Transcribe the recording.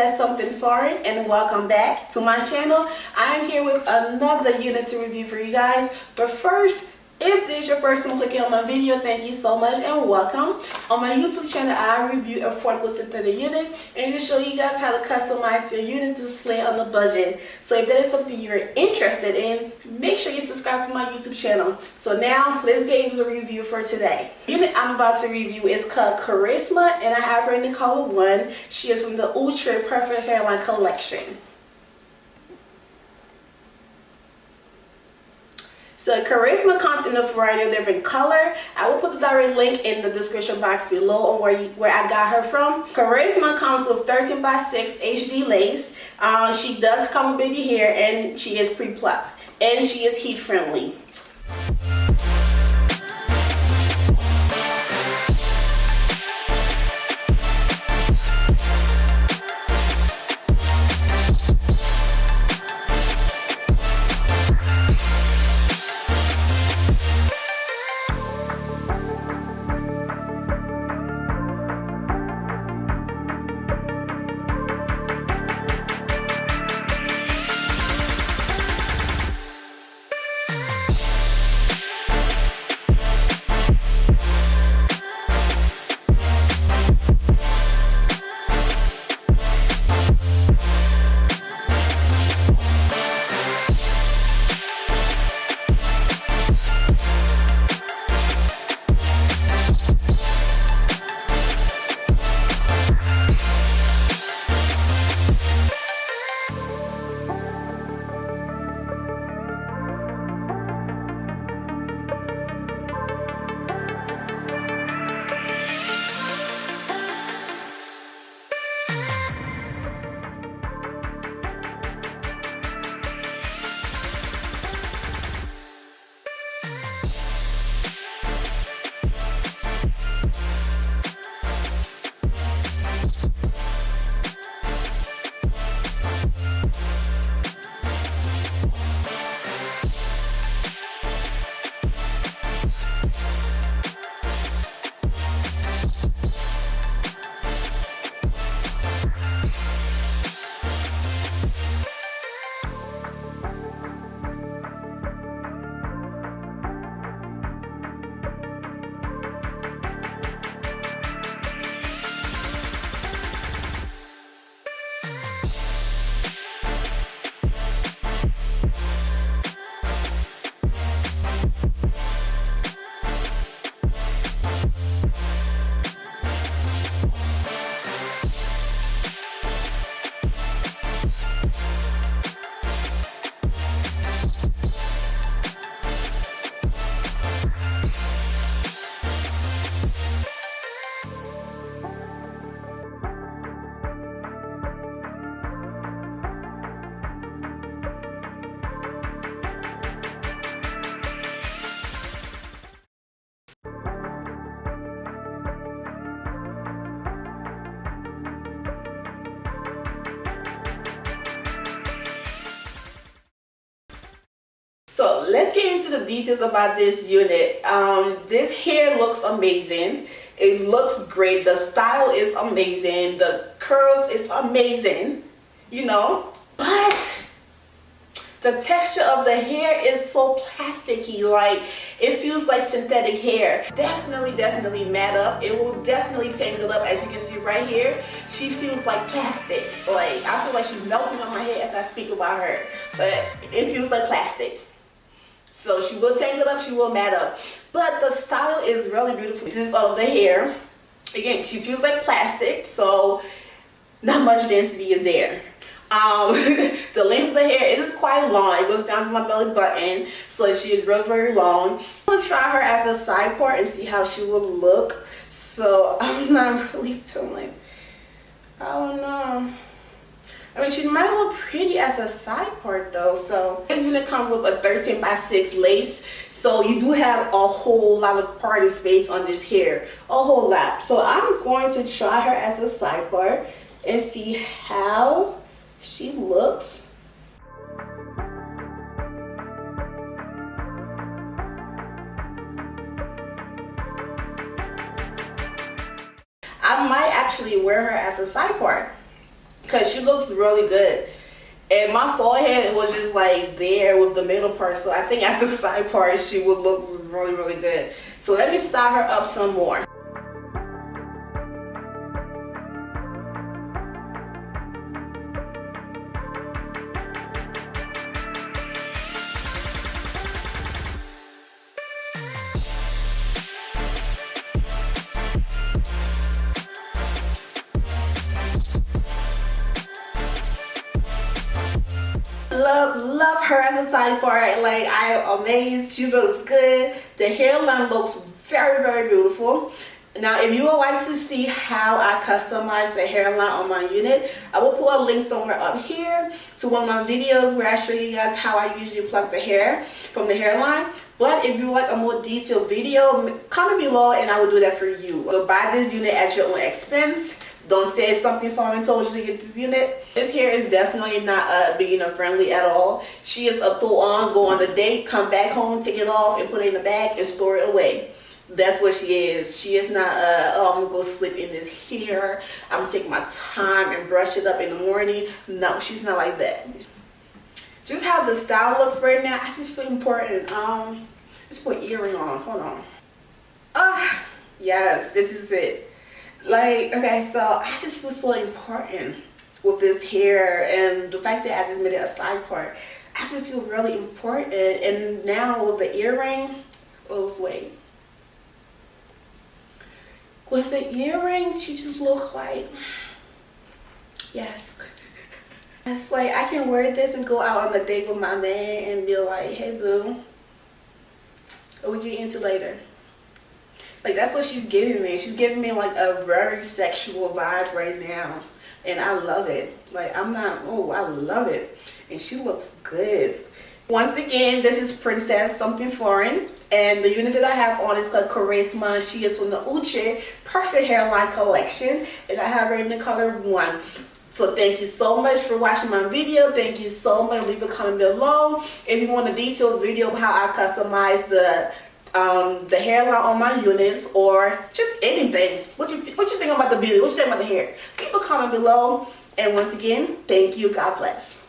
says something foreign, and welcome back to my channel. I'm here with another unit to review for you guys. But first, if this is your first time clicking on my video, thank you so much and welcome. On my YouTube channel, I review affordable synthetic unit and just show you guys how to customize your unit to slay on the budget. So if that is something you're interested in, make sure you subscribe to my YouTube channel. So now let's get into the review for today. The unit I'm about to review is called Charisma, and I have her in the color 1. She is from the Outre Perfect Hairline collection. So Charisma comes in a variety of different color. I will put the direct link in the description box below on where I got her from. Charisma comes with 13x6 HD lace. She does come with baby hair, and she is pre-plucked, and she is heat friendly. So let's get into the details about this unit. This hair looks amazing. It looks great. The style is amazing. The curls is amazing, you know. But the texture of the hair is so plasticky. Like, it feels like synthetic hair. Definitely matte up. It will definitely tangle up. As you can see right here, she feels like plastic. Like, I feel like she's melting on my head as I speak about her. But it feels like plastic. So she will tangle up, she will matte up. But the style is really beautiful. This is of the hair. Again, she feels like plastic, so not much density is there. The length of the hair, it is quite long. It goes down to my belly button, so she is very long. I'm gonna try her as a side part and see how she will look. So I'm not really feeling, I don't know. I mean, she might look pretty as a side part though. So this unit comes with a 13x6 lace, so you do have a whole lot of party space on this hair, a whole lot. So I'm going to try her as a side part and see how she looks. I might actually wear her as a side part, because she looks really good. And my forehead was just like there with the middle part, so I think as the side part she would look really, really good. So let me style her up some more. Love her as a side part. Like, I am amazed. She looks good. The hairline looks very, very beautiful. Now, if you would like to see how I customize the hairline on my unit, I will put a link somewhere up here to one of my videos where I show you guys how I usually pluck the hair from the hairline. But if you like a more detailed video, comment below and I will do that for you. So buy this unit at your own expense. Don't say something foreign told you to get this unit. This hair is definitely not beginner friendly at all. She is a throw on, go on a date, come back home, take it off and put it in the bag and store it away. That's what she is. She is not oh, I'm gonna go sleep in this hair, I'm gonna take my time and brush it up in the morning. No, she's not like that. Just how the style looks right now, I just feel important. Just put earring on. Hold on. Yes, this is it. Like, okay, so I just feel so important with this hair, and the fact that I just made it a side part, I just feel really important. And now with the earring, oh wait, with the earring, she just look like, yes. It's like I can wear this and go out on a date with my man and be like, hey boo, what we get into later. Like, that's what she's giving me. She's giving me like a very sexual vibe right now. And I love it. Like, I'm not, oh, I love it. And she looks good. Once again, this is Princess Something Foreign. And the unit that I have on is called Charisma. She is from the Outre Perfect Hairline Collection. And I have her in the color 1. So thank you so much for watching my video. Thank you so much. Leave a comment below if you want a detailed video of how I customize the hairline on my units, or just anything. What you think about the video? What you think about the hair? Leave a comment below. And once again, thank you. God bless.